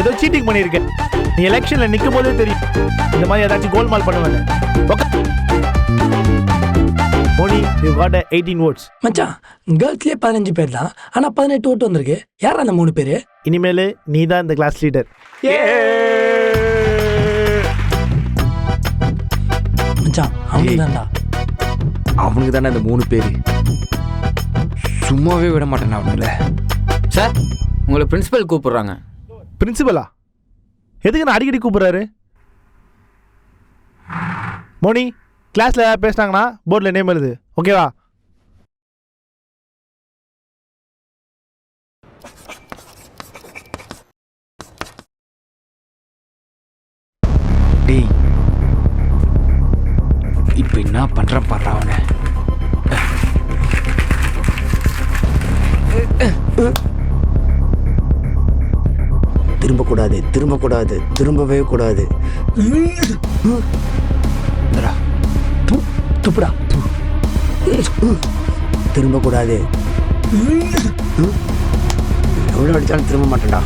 ஏதோ சீட்டிங் பண்ணியிருக்கேன். நீ எலெக்ஷன்ல நிற்கும் போதே தெரியும் இந்த மாதிரி ஏதாச்சும் கோல்மால் பண்ணுவேன். Moni, you got 18 votes. மச்சான், கேர்ள்ஸ்லேயே 15 பேர் தான், ஆனால் 18 ஓட்டு வந்திருக்கு. யார் அந்த 3 பேர்? இனிமேல் நீ தான் இந்த கிளாஸ் லீடர். மச்சான், அவனுக்கு தான்டா. அவனுக்கு தானே அந்த 3 பேர். சும்மாவே விட மாட்டேன் அவனுங்கள. சார், உங்களை பிரின்சிபல் கூப்பிடுறாங்க. பிரின்சிபலா? எதுக்கு நான் அடிக்கடி கூப்பிடுறாரு? மோனி, கிளாஸ்ல யாராவது பேசினாங்கன்னா போர்டில் நேம் எழுது, ஓகேவா? டேய், இப்போ என்ன பண்றான் பாரு அவனை. திரும்பக்கூடாது, திரும்பக்கூடாது, திரும்பவே கூடாது. துப்புடா. திரும்பக்கூடாது. எவ்வளோ அடித்தாலும் திரும்ப மாட்டேன்டா.